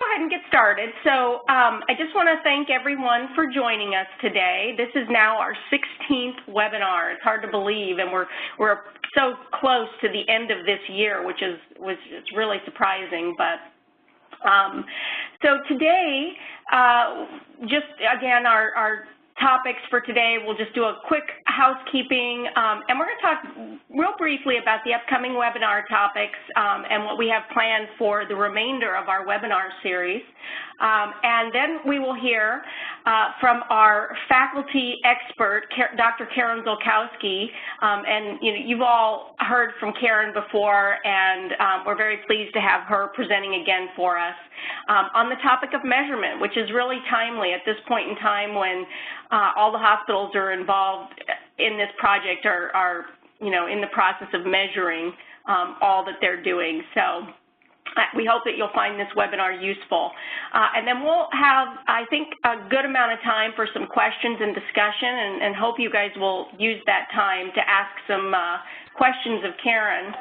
ahead and get started. So I just want to thank everyone for joining us today. This is now our 16th webinar. It's hard to believe, and we're so close to the end of this year, which is really surprising. But so today, just again, our topics for today, we'll just do a quick housekeeping, and we're going to talk real briefly about the upcoming webinar topics and what we have planned for the remainder of our webinar series. And then we will hear from our faculty expert, Dr. Karen Zulkowski, and you've all heard from Karen before, and we're very pleased to have her presenting again for us on the topic of measurement, which is really timely at this point in time when all the hospitals are involved in this project are in the process of measuring all that they're doing. So we hope that you'll find this webinar useful. And then we'll have, I think, a good amount of time for some questions and discussion, and hope you guys will use that time to ask some questions of Karen.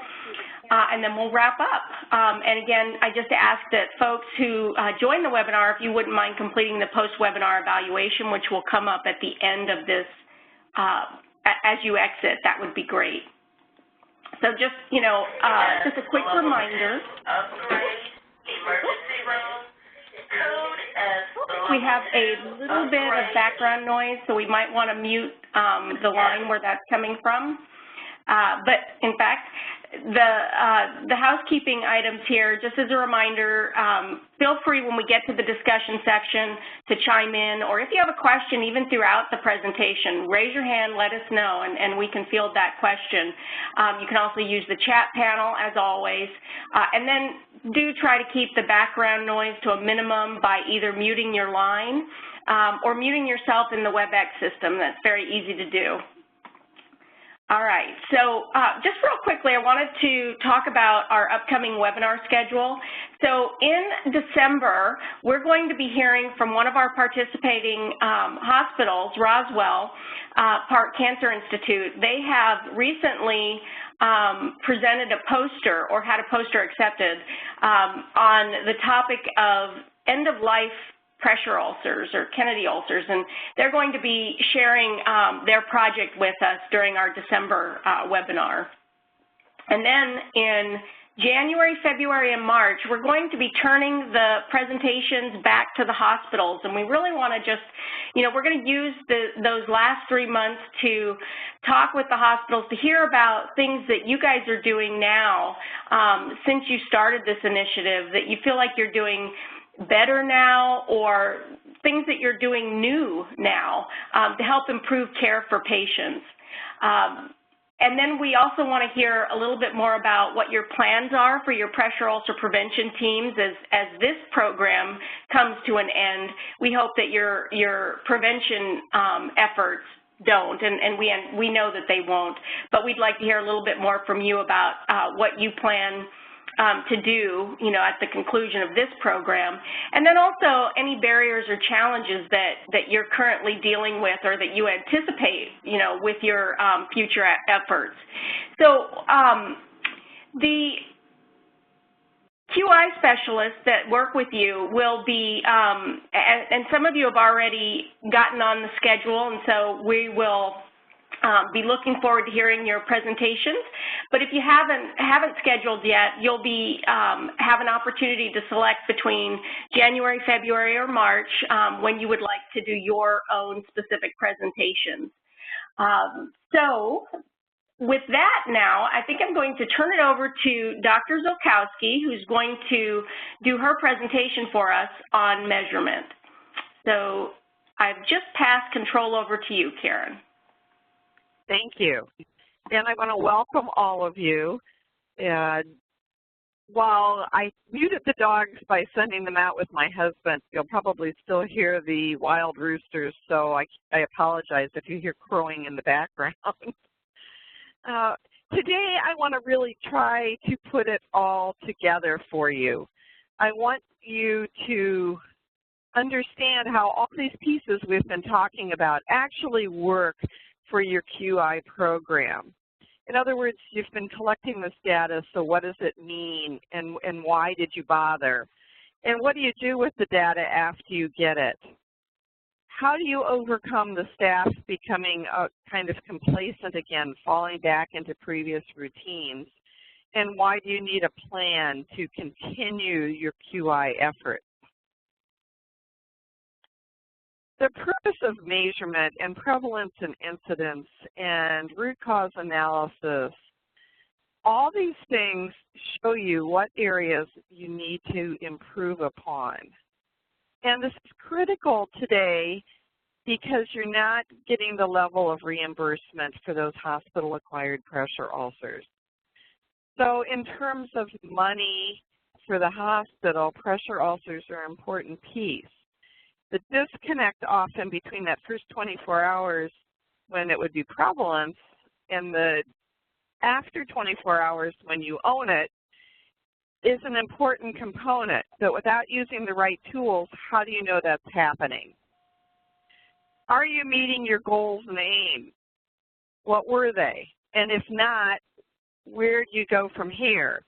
And then we'll wrap up. And again, I just ask that folks who join the webinar, if you wouldn't mind completing the post-webinar evaluation, which will come up at the end of this as you exit, that would be great. So just, just a quick reminder. We have a little bit of background noise, so we might want to mute the line where that's coming from. But in fact, the housekeeping items here, just as a reminder, feel free when we get to the discussion section to chime in, or if you have a question even throughout the presentation, raise your hand, let us know, and we can field that question. You can also use the chat panel as always, and then do try to keep the background noise to a minimum by either muting your line or muting yourself in the WebEx system. That's very easy to do. All right, so just real quickly, I wanted to talk about our upcoming webinar schedule. So in December, we're going to be hearing from one of our participating hospitals, Roswell Park Cancer Institute. They have recently presented a poster, or had a poster accepted, on the topic of end-of-life pressure ulcers, or Kennedy ulcers, and they're going to be sharing their project with us during our December webinar. And then in January, February, and March, we're going to be turning the presentations back to the hospitals, and we really want to just, we're going to use those last 3 months to talk with the hospitals, to hear about things that you guys are doing now since you started this initiative that you feel like you're doing better now, or things that you're doing new now to help improve care for patients. And then we also want to hear a little bit more about what your plans are for your pressure ulcer prevention teams as this program comes to an end. We hope that your prevention efforts don't, and we know that they won't, but we'd like to hear a little bit more from you about what you plan to do, at the conclusion of this program. And then also any barriers or challenges that you're currently dealing with, or that you anticipate, with your future efforts. So the QI specialists that work with you will be, and some of you have already gotten on the schedule, and so we will be looking forward to hearing your presentations. But if you haven't scheduled yet, you'll be have an opportunity to select between January, February, or March when you would like to do your own specific presentations. So with that now, I think I'm going to turn it over to Dr. Zulkowski, who's going to do her presentation for us on measurement. So I've just passed control over to you, Karen. Thank you. And I want to welcome all of you. And while I muted the dogs by sending them out with my husband, you'll probably still hear the wild roosters, so I apologize if you hear crowing in the background. Today, I want to really try to put it all together for you. I want you to understand how all these pieces we've been talking about actually work for your QI program. In other words, you've been collecting this data, so what does it mean, and why did you bother? And what do you do with the data after you get it? How do you overcome the staff becoming kind of complacent again, falling back into previous routines? And why do you need a plan to continue your QI effort? The purpose of measurement and prevalence and incidence and root cause analysis, all these things show you what areas you need to improve upon. And this is critical today because you're not getting the level of reimbursement for those hospital-acquired pressure ulcers. So in terms of money for the hospital, pressure ulcers are an important piece. The disconnect often between that first 24 hours when it would be prevalence and the after 24 hours when you own it is an important component. But without using the right tools, how do you know that's happening? Are you meeting your goals and aims? What were they? And if not, where do you go from here?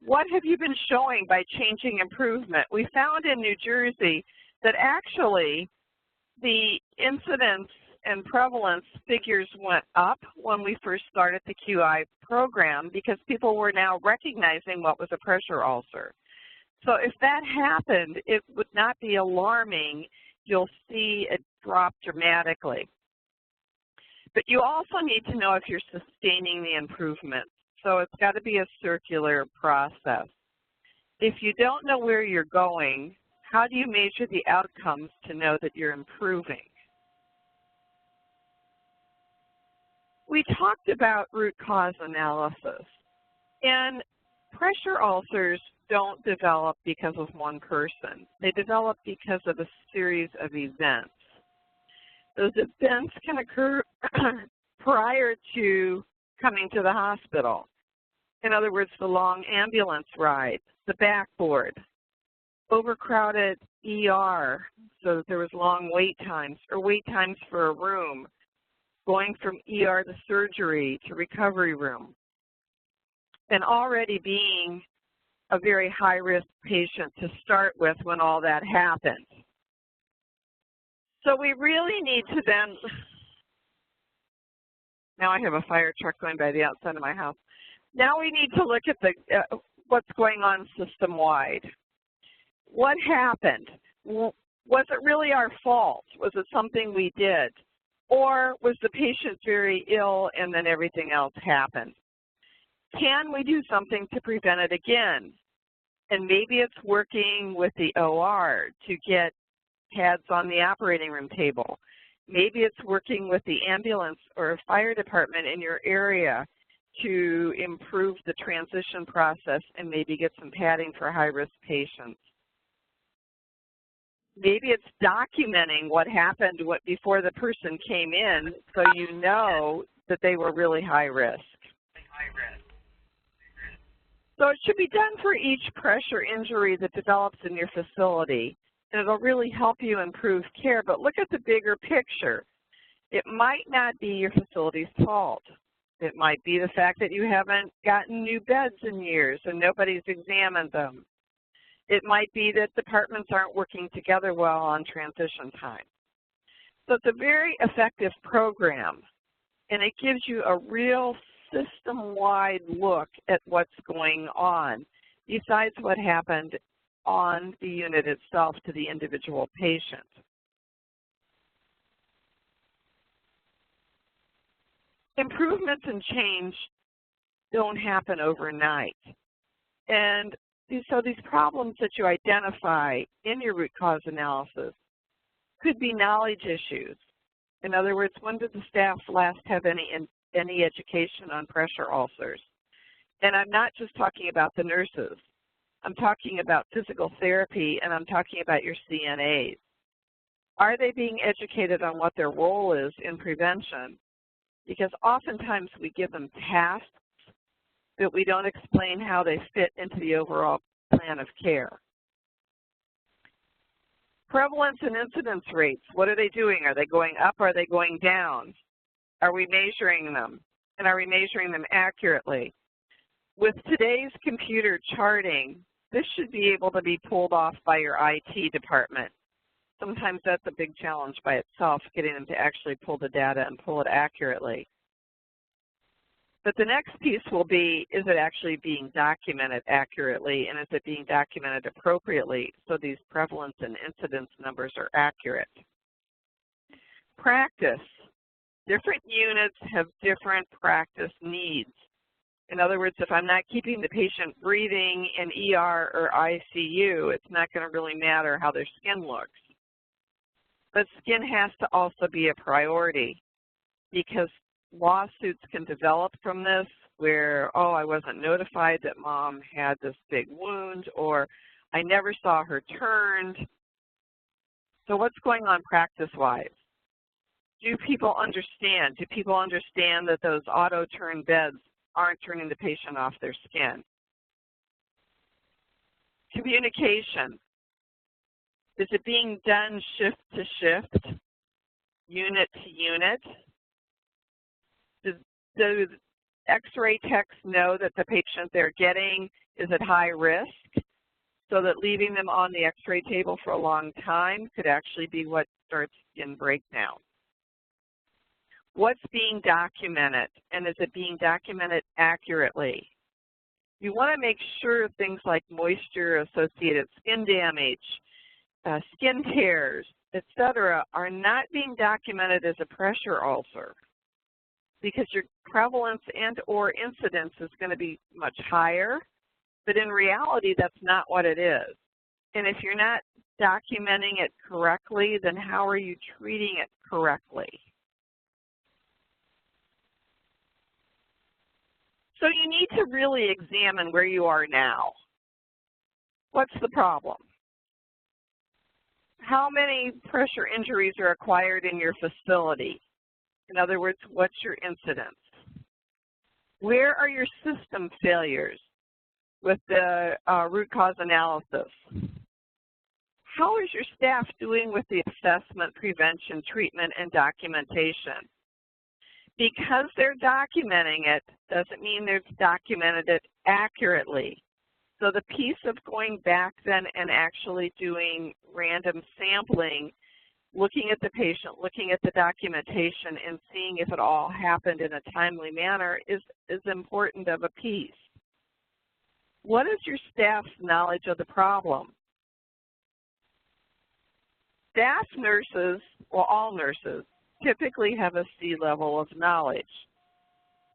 What have you been showing by changing improvement? We found in New Jersey that actually the incidence and prevalence figures went up when we first started the QI program because people were now recognizing what was a pressure ulcer. So if that happened, it would not be alarming. You'll see it drop dramatically. But you also need to know if you're sustaining the improvement. So it's got to be a circular process. If you don't know where you're going, how do you measure the outcomes to know that you're improving? We talked about root cause analysis. And pressure ulcers don't develop because of one person. They develop because of a series of events. Those events can occur prior to coming to the hospital. In other words, the long ambulance ride, the backboard, overcrowded ER, so that there was long wait times, or wait times for a room, going from ER to surgery to recovery room, and already being a very high-risk patient to start with when all that happened. So we really need to then, now I have a fire truck going by the outside of my house. Now we need to look at the what's going on system-wide. What happened? Was it really our fault? Was it something we did? Or was the patient very ill and then everything else happened? Can we do something to prevent it again? And maybe it's working with the OR to get pads on the operating room table. Maybe it's working with the ambulance or fire department in your area to improve the transition process and maybe get some padding for high-risk patients. Maybe it's documenting what happened before the person came in so you know that they were really high risk. So it should be done for each pressure injury that develops in your facility, and it'll really help you improve care. But look at the bigger picture. It might not be your facility's fault. It might be the fact that you haven't gotten new beds in years and nobody's examined them. It might be that departments aren't working together well on transition time. So it's a very effective program, and it gives you a real system-wide look at what's going on, besides what happened on the unit itself to the individual patient. Improvements and change don't happen overnight. And so these problems that you identify in your root cause analysis could be knowledge issues. In other words, when did the staff last have any education on pressure ulcers? And I'm not just talking about the nurses. I'm talking about physical therapy, and I'm talking about your CNAs. Are they being educated on what their role is in prevention? Because oftentimes we give them tasks, but we don't explain how they fit into the overall plan of care. Prevalence and incidence rates, what are they doing? Are they going up? Are they going down? Are we measuring them? And are we measuring them accurately? With today's computer charting, this should be able to be pulled off by your IT department. Sometimes that's a big challenge by itself, getting them to actually pull the data and pull it accurately. But the next piece will be, is it actually being documented accurately, and is it being documented appropriately so these prevalence and incidence numbers are accurate? Practice. Different units have different practice needs. In other words, if I'm not keeping the patient breathing in ER or ICU, it's not going to really matter how their skin looks. But skin has to also be a priority, because lawsuits can develop from this where, oh, I wasn't notified that mom had this big wound, or I never saw her turned. So what's going on practice-wise? Do people understand? Do people understand that those auto-turn beds aren't turning the patient off their skin? Communication. Is it being done shift to shift, unit to unit? Do X-ray techs know that the patient they're getting is at high risk, so that leaving them on the X-ray table for a long time could actually be what starts skin breakdown? What's being documented, and is it being documented accurately? You want to make sure things like moisture-associated skin damage, skin tears, etc., are not being documented as a pressure ulcer, because your prevalence and or incidence is going to be much higher, but in reality, that's not what it is. And if you're not documenting it correctly, then how are you treating it correctly? So you need to really examine where you are now. What's the problem? How many pressure injuries are acquired in your facility? In other words, what's your incidence? Where are your system failures with the root cause analysis? How is your staff doing with the assessment, prevention, treatment, and documentation? Because they're documenting it doesn't mean they've documented it accurately. So the piece of going back then and actually doing random sampling, looking at the patient, looking at the documentation, and seeing if it all happened in a timely manner is important of a piece. What is your staff's knowledge of the problem? Staff nurses, well, all nurses, typically have a C level of knowledge.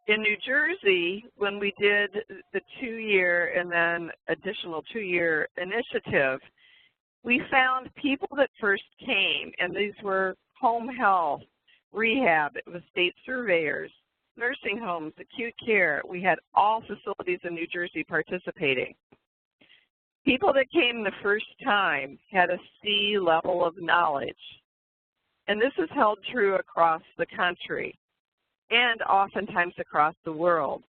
In New Jersey, when we did the 2-year and then additional 2-year initiative, we found people that first came, and these were home health, rehab, it was state surveyors, nursing homes, acute care. We had all facilities in New Jersey participating. People that came the first time had a C level of knowledge. And this is held true across the country and oftentimes across the world.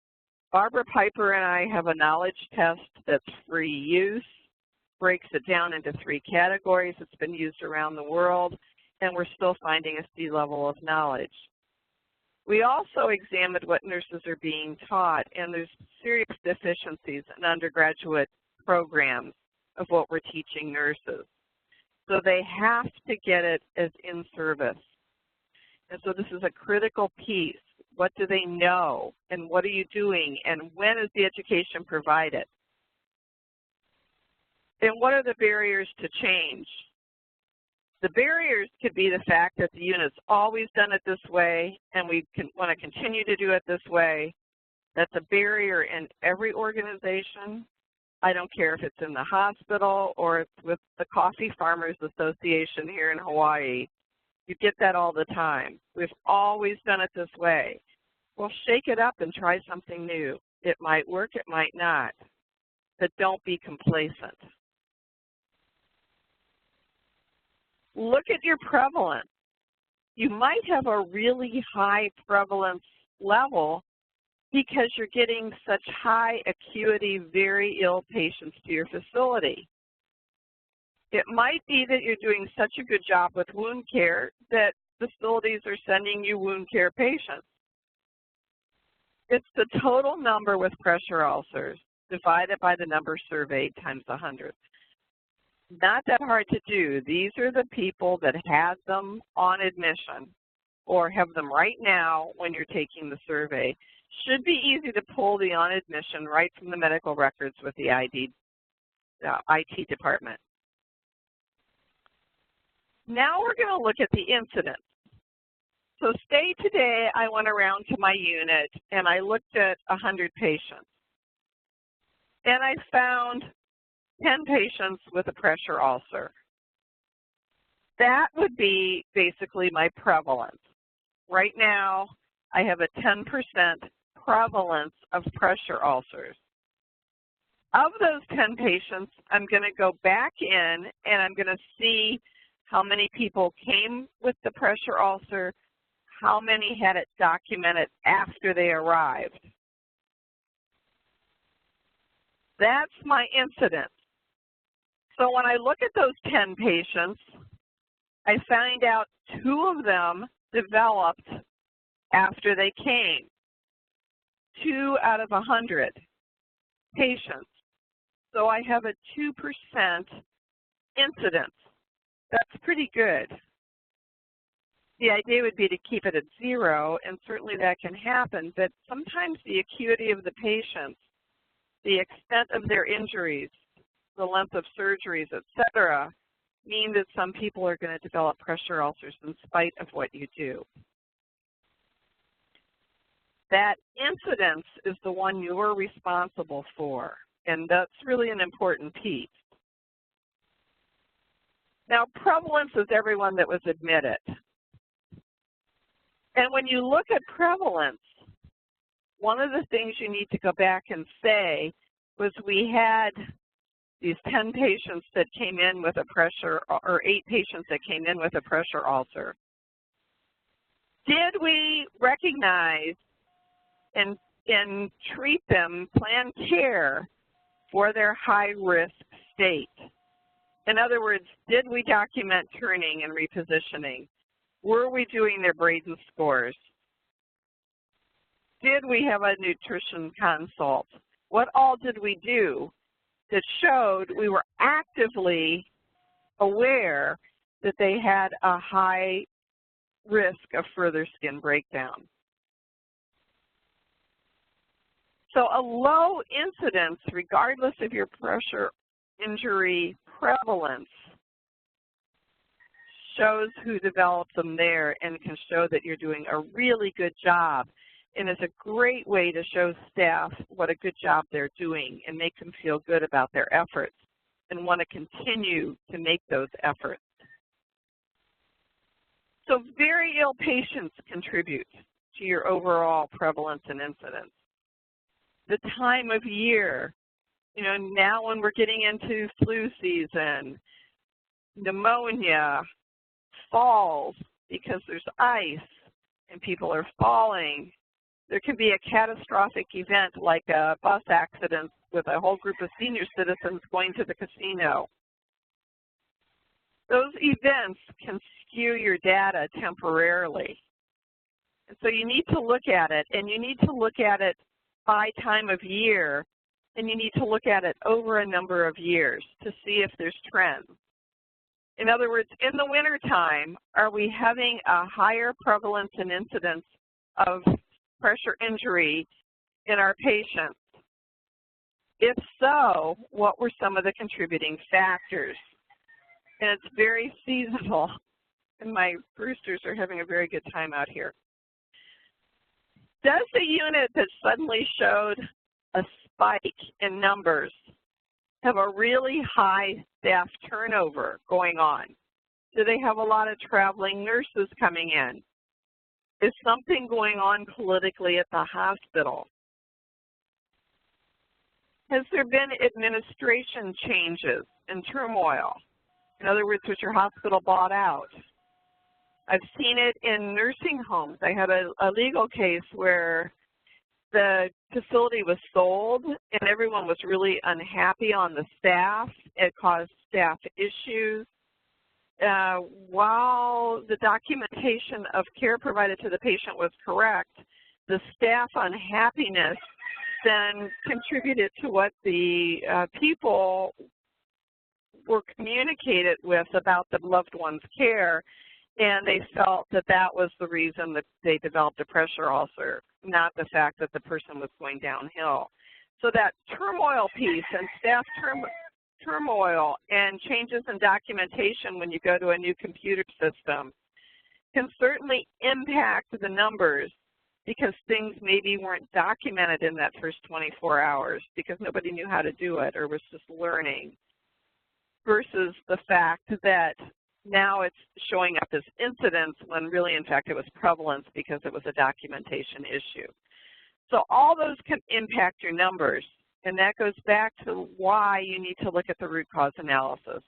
Barbara Piper and I have a knowledge test that's free use, breaks it down into 3 categories. It's been used around the world, and we're still finding a C level of knowledge. We also examined what nurses are being taught, and there's serious deficiencies in undergraduate programs of what we're teaching nurses. So they have to get it as in-service. And so this is a critical piece. What do they know, and what are you doing, and when is the education provided? And what are the barriers to change? The barriers could be the fact that the unit's always done it this way, and we want to continue to do it this way. That's a barrier in every organization. I don't care if it's in the hospital or it's with the Coffee Farmers Association here in Hawaii. You get that all the time. We've always done it this way. Well, shake it up and try something new. It might work, it might not, but don't be complacent. Look at your prevalence. You might have a really high prevalence level because you're getting such high acuity, very ill patients to your facility. It might be that you're doing such a good job with wound care that facilities are sending you wound care patients. It's the total number with pressure ulcers divided by the number surveyed times 100. Not that hard to do. These are the people that had them on admission or have them right now when you're taking the survey. Should be easy to pull the on admission right from the medical records with the IT department. Now we're going to look at the incidence. So say today I went around to my unit and I looked at 100 patients. And I found 10 patients with a pressure ulcer. That would be basically my prevalence. Right now, I have a 10% prevalence of pressure ulcers. Of those 10 patients, I'm going to go back in and I'm going to see how many people came with the pressure ulcer, how many had it documented after they arrived. That's my incidence. So when I look at those 10 patients, I find out 2 of them developed after they came. 2 out of 100 patients. So I have a 2% incidence. That's pretty good. The idea would be to keep it at 0, and certainly that can happen, but sometimes the acuity of the patients, the extent of their injuries, the length of surgeries, etc., mean that some people are going to develop pressure ulcers in spite of what you do. That incidence is the one you are responsible for, and that's really an important piece. Now, prevalence is everyone that was admitted. And when you look at prevalence, one of the things you need to go back and say was we had these 10 patients that came in with a pressure, or 8 patients that came in with a pressure ulcer. Did we recognize and treat them, plan care for their high-risk state? In other words, did we document turning and repositioning? Were we doing their Braden scores? Did we have a nutrition consult? What all did we do that showed we were actively aware that they had a high risk of further skin breakdown? So a low incidence, regardless of your pressure injury prevalence, shows who developed them there and can show that you're doing a really good job. And it's a great way to show staff what a good job they're doing and make them feel good about their efforts and want to continue to make those efforts. So very ill patients contribute to your overall prevalence and incidence. The time of year, now when we're getting into flu season, pneumonia, falls because there's ice and people are falling. There can be a catastrophic event like a bus accident with a whole group of senior citizens going to the casino. Those events can skew your data temporarily. And so you need to look at it, and you need to look at it by time of year, and you need to look at it over a number of years to see if there's trends. In other words, in the wintertime, are we having a higher prevalence and incidence of pressure injury in our patients? If so, what were some of the contributing factors? And it's very seasonal, and my roosters are having a very good time out here. Does the unit that suddenly showed a spike in numbers have a really high staff turnover going on? Do they have a lot of traveling nurses coming in? Is something going on politically at the hospital? Has there been administration changes and turmoil? In other words, was your hospital bought out? I've seen it in nursing homes. I had a legal case where the facility was sold and everyone was really unhappy on the staff. It caused staff issues. While the documentation of care provided to the patient was correct, the staff unhappiness then contributed to what the people were communicated with about the loved one's care, and they felt that that was the reason that they developed a pressure ulcer, not the fact that the person was going downhill. So that turmoil piece and staff turmoil and changes in documentation when you go to a new computer system can certainly impact the numbers, because things maybe weren't documented in that first 24 hours because nobody knew how to do it or was just learning, versus the fact that now it's showing up as incidence when really, in fact, it was prevalence because it was a documentation issue. So all those can impact your numbers, and that goes back to why you need to look at the root cause analysis.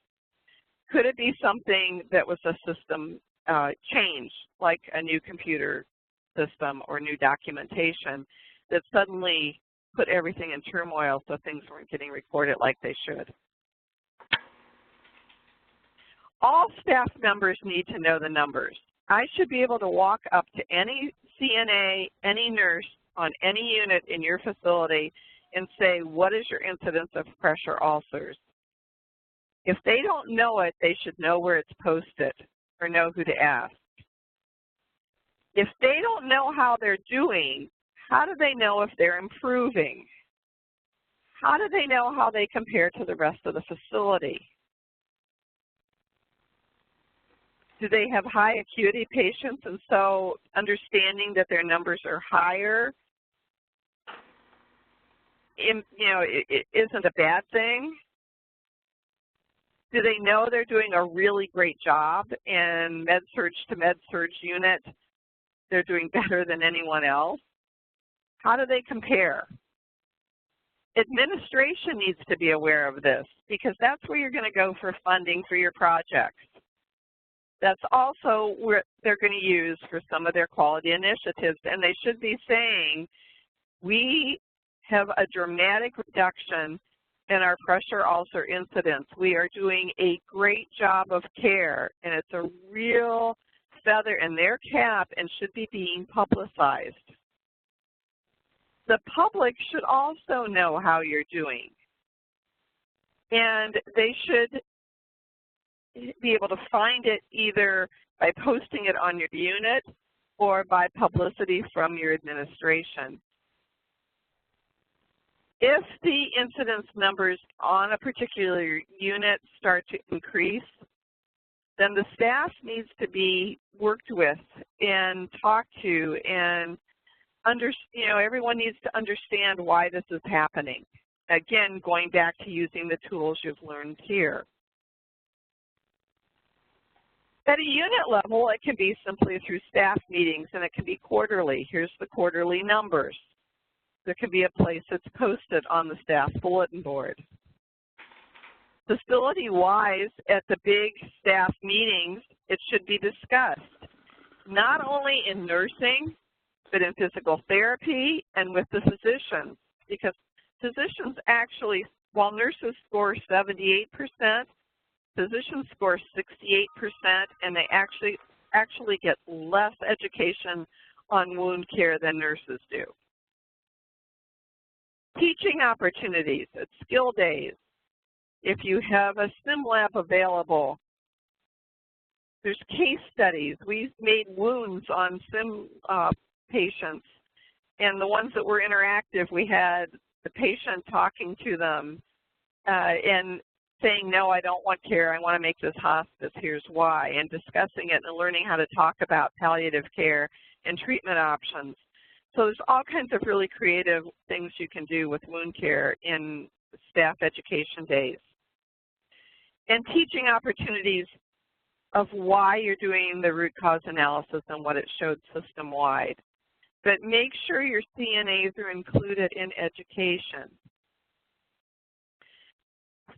Could it be something that was a system change, like a new computer system or new documentation, that suddenly put everything in turmoil so things weren't getting recorded like they should? All staff members need to know the numbers. I should be able to walk up to any CNA, any nurse on any unit in your facility and say, what is your incidence of pressure ulcers? If they don't know it, they should know where it's posted or know who to ask. If they don't know how they're doing, how do they know if they're improving? How do they know how they compare to the rest of the facility? Do they have high acuity patients, and so understanding that their numbers are higher it isn't a bad thing? Do they know they're doing a really great job in med-surg to med-surg unit? They're doing better than anyone else? How do they compare? Administration needs to be aware of this, because that's where you're going to go for funding for your projects. That's also where they're going to use for some of their quality initiatives, and they should be saying, we have a dramatic reduction in our pressure ulcer incidence. We are doing a great job of care, and it's a real feather in their cap and should be being publicized. The public should also know how you're doing, and they should be able to find it either by posting it on your unit or by publicity from your administration. If the incidence numbers on a particular unit start to increase, then the staff needs to be worked with and talked to, and everyone needs to understand why this is happening. Again, going back to using the tools you've learned here. At a unit level, it can be simply through staff meetings, and it can be quarterly. Here's the quarterly numbers. There can be a place that's posted on the staff bulletin board. Facility-wise, at the big staff meetings, it should be discussed, not only in nursing, but in physical therapy and with the physicians, because physicians actually, while nurses score 78%, physicians score 68%, and they actually get less education on wound care than nurses do. Teaching opportunities at skill days. If you have a sim lab available, there's case studies. We've made wounds on sim patients, and the ones that were interactive, we had the patient talking to them and saying, no, I don't want care, I want to make this hospice, here's why, and discussing it and learning how to talk about palliative care and treatment options. So there's all kinds of really creative things you can do with wound care in staff education days. And teaching opportunities of why you're doing the root cause analysis and what it showed system-wide. But make sure your CNAs are included in education.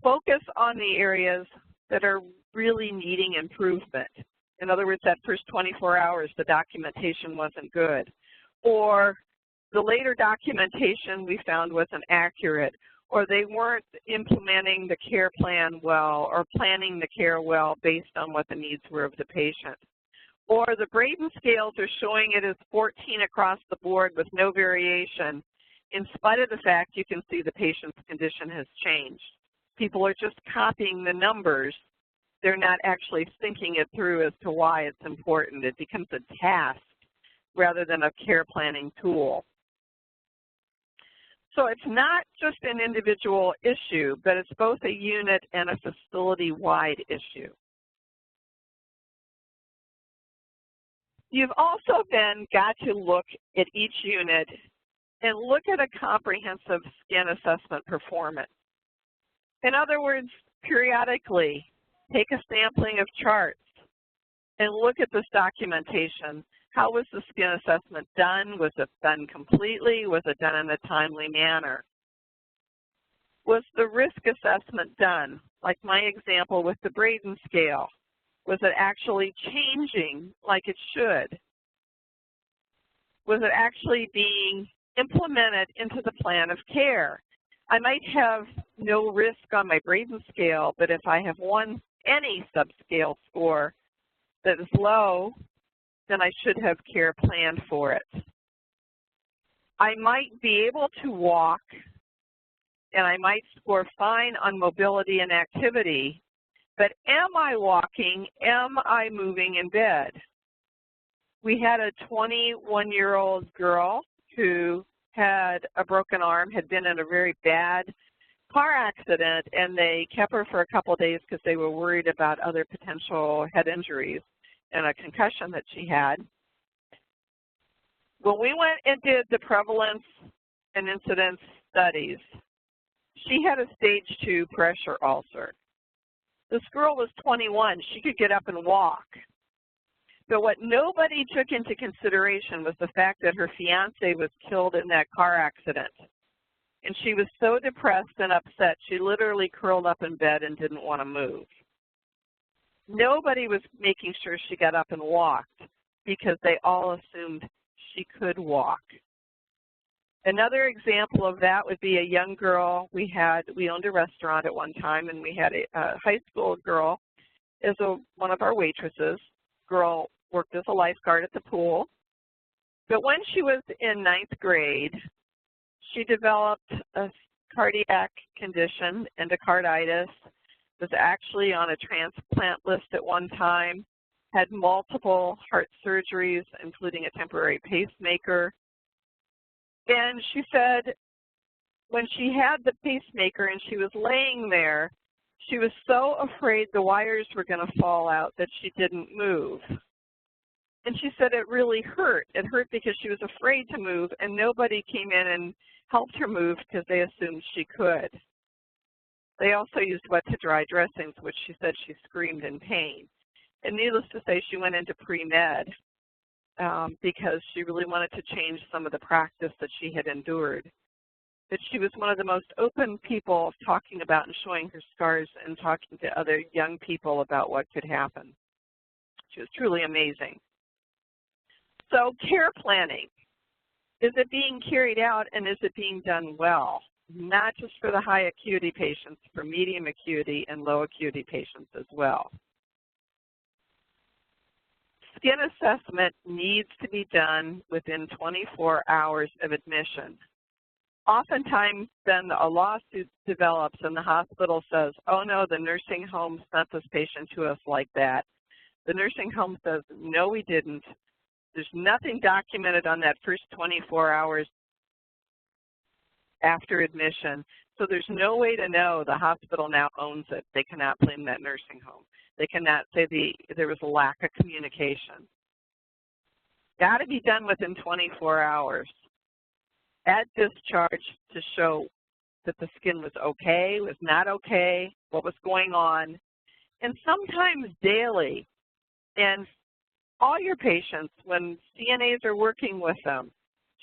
Focus on the areas that are really needing improvement. In other words, that first 24 hours, the documentation wasn't good. Or the later documentation we found wasn't accurate, or they weren't implementing the care plan well or planning the care well based on what the needs were of the patient. Or the Braden scales are showing it as 14 across the board with no variation, in spite of the fact you can see the patient's condition has changed. People are just copying the numbers. They're not actually thinking it through as to why it's important. It becomes a task rather than a care planning tool. So it's not just an individual issue, but it's both a unit and a facility-wide issue. You've also then got to look at each unit and look at a comprehensive skin assessment performance. In other words, periodically, take a sampling of charts and look at this documentation. How was the skin assessment done? Was it done completely? Was it done in a timely manner? Was the risk assessment done? Like my example with the Braden scale. Was it actually changing like it should? Was it actually being implemented into the plan of care? I might have no risk on my Braden scale, but if I have any subscale score that is low, then I should have care planned for it. I might be able to walk, and I might score fine on mobility and activity, but am I walking? Am I moving in bed? We had a 21-year-old girl who had a broken arm, had been in a very bad car accident, and they kept her for a couple of days because they were worried about other potential head injuries and a concussion that she had. When we went and did the prevalence and incidence studies, she had a stage 2 pressure ulcer. This girl was 21. She could get up and walk. But what nobody took into consideration was the fact that her fiance was killed in that car accident. And she was so depressed and upset, she literally curled up in bed and didn't want to move. Nobody was making sure she got up and walked because they all assumed she could walk. Another example of that would be a young girl. We owned a restaurant at one time, and we had a high school girl as one of our waitresses. Girl worked as a lifeguard at the pool. But when she was in 9th grade, she developed a cardiac condition, endocarditis, was actually on a transplant list at one time, had multiple heart surgeries, including a temporary pacemaker. And she said when she had the pacemaker and she was laying there, she was so afraid the wires were going to fall out that she didn't move. And she said it really hurt. It hurt because she was afraid to move, and nobody came in and helped her move because they assumed she could. They also used wet-to-dry dressings, which she said she screamed in pain. And needless to say, she went into pre-med because she really wanted to change some of the practice that she had endured. But she was one of the most open people talking about and showing her scars and talking to other young people about what could happen. She was truly amazing. So care planning, is it being carried out and is it being done well? Not just for the high acuity patients, for medium acuity and low acuity patients as well. Skin assessment needs to be done within 24 hours of admission. Oftentimes, then a lawsuit develops and the hospital says, oh no, the nursing home sent this patient to us like that. The nursing home says, no, we didn't. There's nothing documented on that first 24 hours after admission, so there's no way to know. The hospital now owns it. They cannot blame that nursing home. They cannot say there was a lack of communication. Got to be done within 24 hours. At discharge to show that the skin was okay, was not okay, what was going on, and sometimes daily. And all your patients, when CNAs are working with them,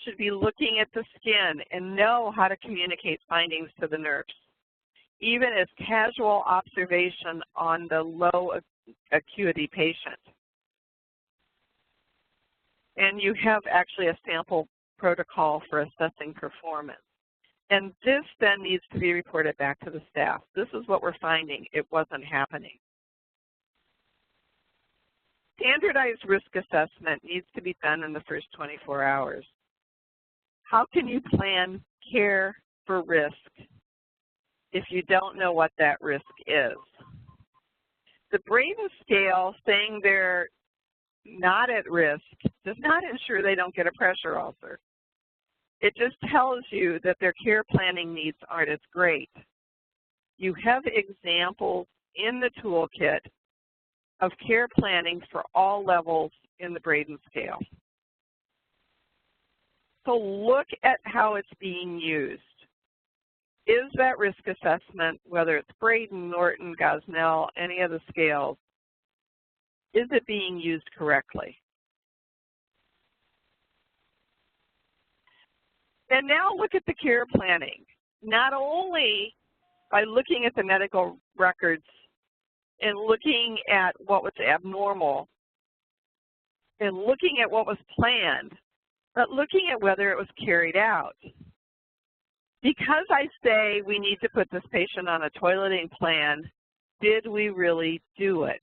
should be looking at the skin and know how to communicate findings to the nurse, even as casual observation on the low acuity patient. And you have actually a sample protocol for assessing performance. And this then needs to be reported back to the staff. This is what we're finding. It wasn't happening. Standardized risk assessment needs to be done in the first 24 hours. How can you plan care for risk if you don't know what that risk is. The Braden scale saying they're not at risk does not ensure they don't get a pressure ulcer. It just tells you that their care planning needs aren't as great. You have examples in the toolkit of care planning for all levels in the Braden scale. So look at how it's being used. Is that risk assessment, whether it's Braden, Norton, Gosnell, any of the scales, is it being used correctly? And now look at the care planning. Not only by looking at the medical records and looking at what was abnormal and looking at what was planned, but looking at whether it was carried out. Because I say we need to put this patient on a toileting plan, did we really do it?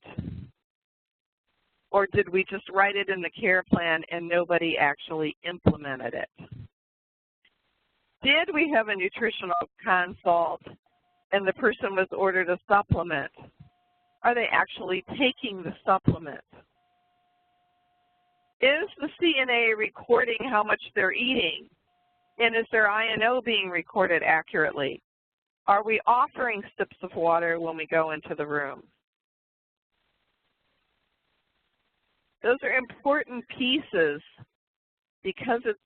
Or did we just write it in the care plan and nobody actually implemented it? Did we have a nutritional consult and the person was ordered a supplement? Are they actually taking the supplement? Is the CNA recording how much they're eating? And is their INO being recorded accurately? Are we offering sips of water when we go into the room? Those are important pieces because it's,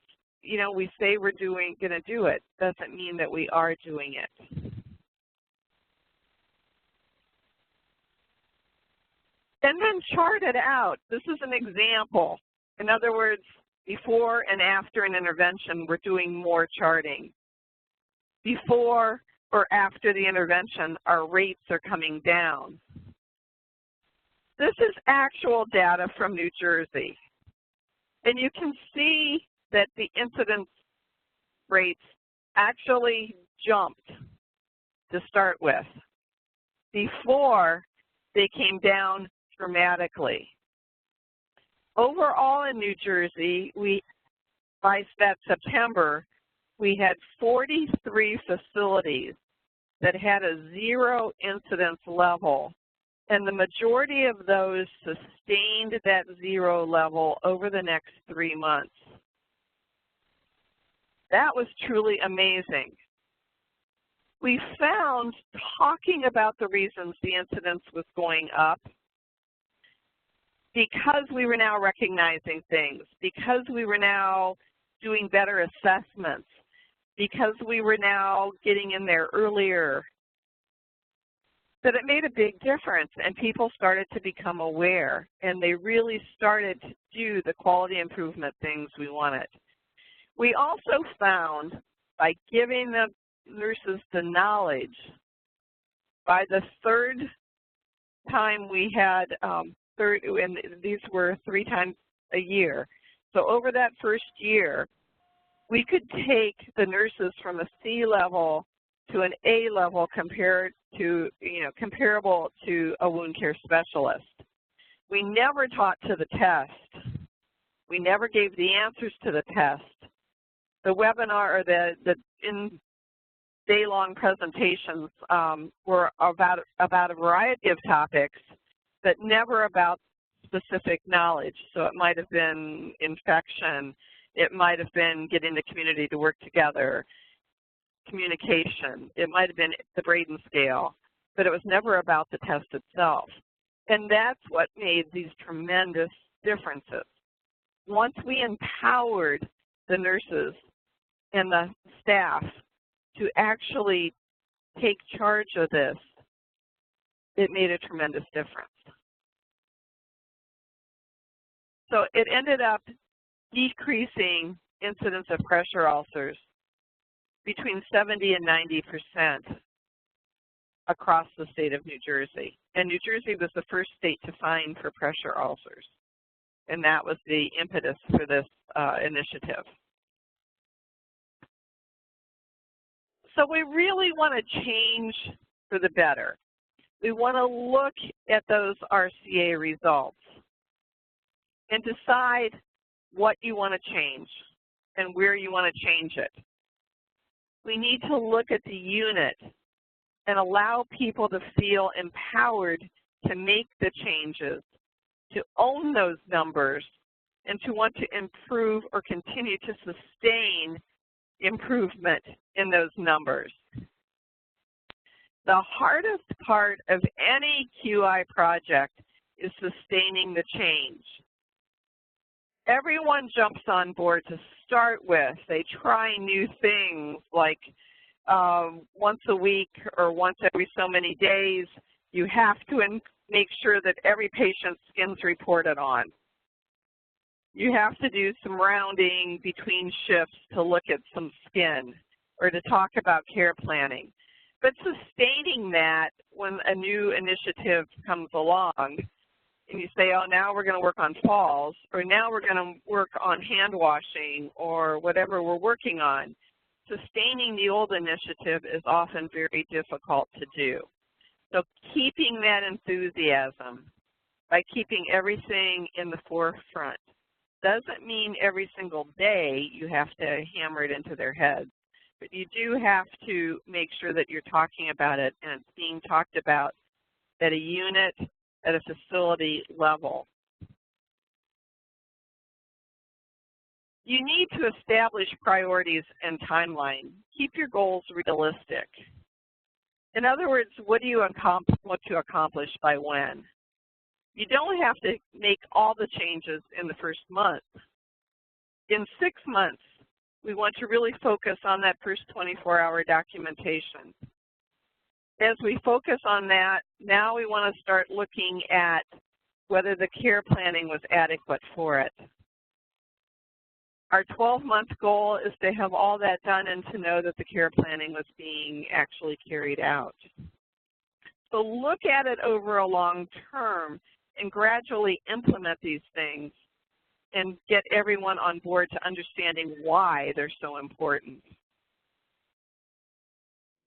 you know, we say we're going to do it. Doesn't mean that we are doing it. And then chart it out. This is an example. In other words, before and after an intervention, we're doing more charting. Before or after the intervention, our rates are coming down. This is actual data from New Jersey. And you can see that the incidence rates actually jumped to start with. Before, they came down dramatically. Overall in New Jersey, by that September, we had 43 facilities that had a 0 incidence level, and the majority of those sustained that 0 level over the next 3 months. That was truly amazing. We found, talking about the reasons the incidence was going up, because we were now recognizing things, because we were now doing better assessments, because we were now getting in there earlier, that it made a big difference and people started to become aware and they really started to do the quality improvement things we wanted. We also found by giving the nurses the knowledge, by the third time we had and these were 3 times a year. So over that first year, we could take the nurses from a C level to an A level compared to, comparable to a wound care specialist. We never taught to the test. We never gave the answers to the test. The webinar or the day-long presentations were about a variety of topics, but never about specific knowledge. So it might have been infection, it might have been getting the community to work together, communication, it might have been the Braden scale, but it was never about the test itself. And that's what made these tremendous differences. Once we empowered the nurses and the staff to actually take charge of this, it made a tremendous difference. So it ended up decreasing incidence of pressure ulcers between 70 and 90% across the state of New Jersey. And New Jersey was the first state to fine for pressure ulcers. And that was the impetus for this initiative. So we really want to change for the better. We want to look at those RCA results and decide what you want to change and where you want to change it. We need to look at the unit and allow people to feel empowered to make the changes, to own those numbers, and to want to improve or continue to sustain improvement in those numbers. The hardest part of any QI project is sustaining the change. Everyone jumps on board to start with. They try new things like once a week or once every so many days. You have to make sure that every patient's skin's reported on. You have to do some rounding between shifts to look at some skin or to talk about care planning. But sustaining that when a new initiative comes along and you say, oh, now we're going to work on falls, or now we're going to work on hand washing, or whatever we're working on, sustaining the old initiative is often very difficult to do. So keeping that enthusiasm by keeping everything in the forefront doesn't mean every single day you have to hammer it into their heads, but you do have to make sure that you're talking about it and it's being talked about at a unit, at a facility level. You need to establish priorities and timeline. Keep your goals realistic. In other words, what do you want to accomplish by when? You don't have to make all the changes in the first month. In 6 months, we want to really focus on that first 24-hour documentation. As we focus on that, now we want to start looking at whether the care planning was adequate for it. Our 12-month goal is to have all that done and to know that the care planning was being actually carried out. So look at it over a long term and gradually implement these things and get everyone on board to understanding why they're so important.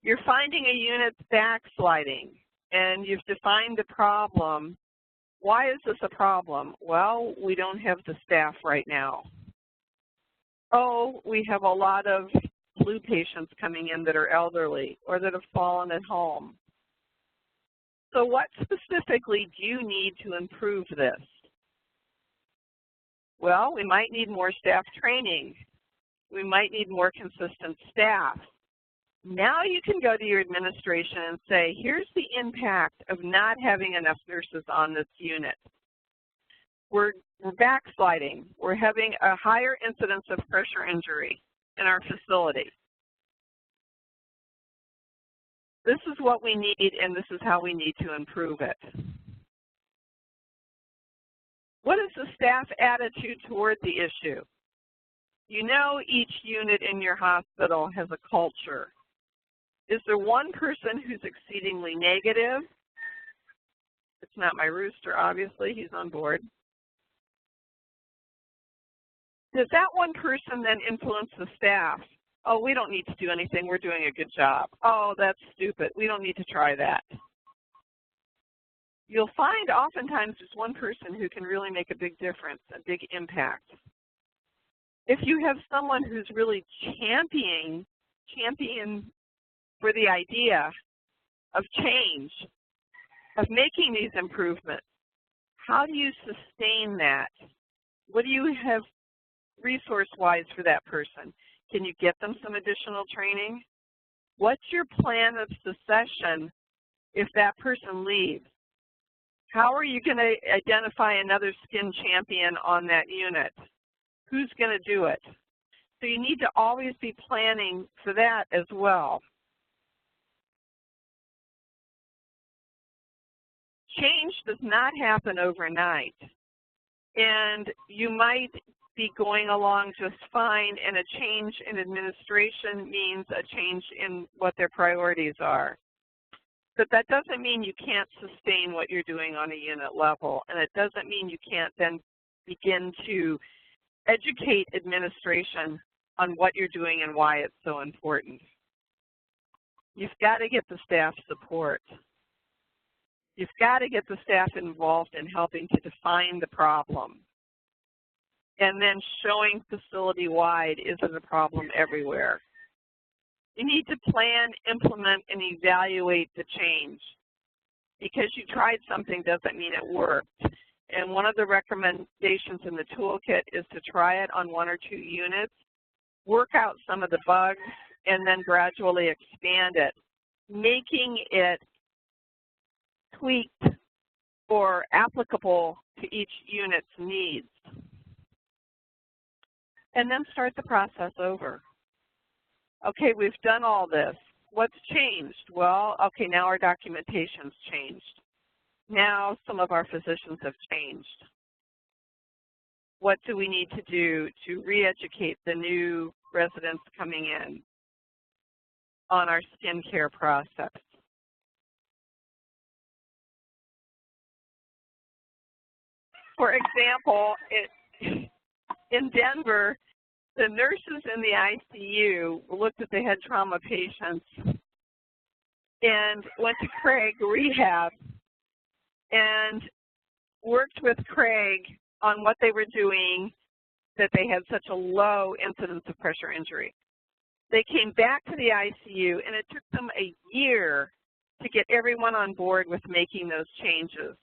You're finding a unit's backsliding and you've defined the problem. Why is this a problem? Well, we don't have the staff right now. Oh, we have a lot of flu patients coming in that are elderly or that have fallen at home. So what specifically do you need to improve this? Well, we might need more staff training. We might need more consistent staff. Now you can go to your administration and say, here's the impact of not having enough nurses on this unit. We're backsliding. We're having a higher incidence of pressure injury in our facility. This is what we need, and this is how we need to improve it. What is the staff attitude toward the issue? You know each unit in your hospital has a culture. Is there one person who's exceedingly negative? It's not my rooster, obviously. He's on board. Does that one person then influence the staff? Oh, we don't need to do anything. We're doing a good job. Oh, that's stupid. We don't need to try that. You'll find oftentimes there's one person who can really make a big difference, a big impact. If you have someone who's really champion for the idea of change, of making these improvements, how do you sustain that? What do you have resource-wise for that person? Can you get them some additional training? What's your plan of succession if that person leaves? How are you going to identify another skin champion on that unit? Who's going to do it? So you need to always be planning for that as well. Change does not happen overnight, and you might be going along just fine, and a change in administration means a change in what their priorities are. But that doesn't mean you can't sustain what you're doing on a unit level, and it doesn't mean you can't then begin to educate administration on what you're doing and why it's so important. You've got to get the staff support. You've got to get the staff involved in helping to define the problem. And then showing facility-wide, is it a problem everywhere? You need to plan, implement, and evaluate the change. Because you tried something doesn't mean it worked. And one of the recommendations in the toolkit is to try it on 1 or 2 units, work out some of the bugs, and then gradually expand it, making it tweaked or applicable to each unit's needs. And then start the process over. Okay, we've done all this. What's changed? Well, okay, now our documentation's changed. Now some of our physicians have changed. What do we need to do to re-educate the new residents coming in on our skincare process? For example, in Denver, the nurses in the ICU looked at the head trauma patients and went to Craig Rehab and worked with Craig on what they were doing, that they had such a low incidence of pressure injury. They came back to the ICU, and it took them a year to get everyone on board with making those changes.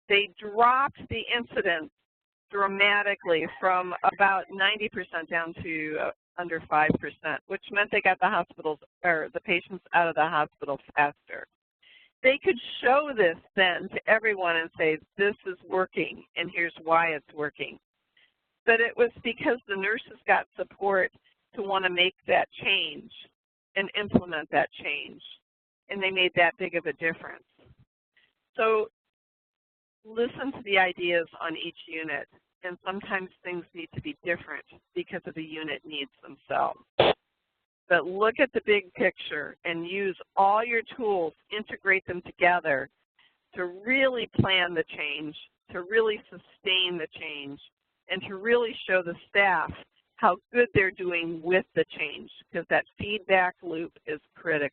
They dropped the incidence dramatically from about 90% down to under 5%, which meant they got the hospitals or the patients out of the hospital faster. They could show this then to everyone and say, this is working, and here's why it's working. But it was because the nurses got support to want to make that change and implement that change, and they made that big of a difference. So listen to the ideas on each unit, and sometimes things need to be different because of the unit needs themselves. But look at the big picture and use all your tools, integrate them together to really plan the change, to really sustain the change, and to really show the staff how good they're doing with the change, because that feedback loop is critical.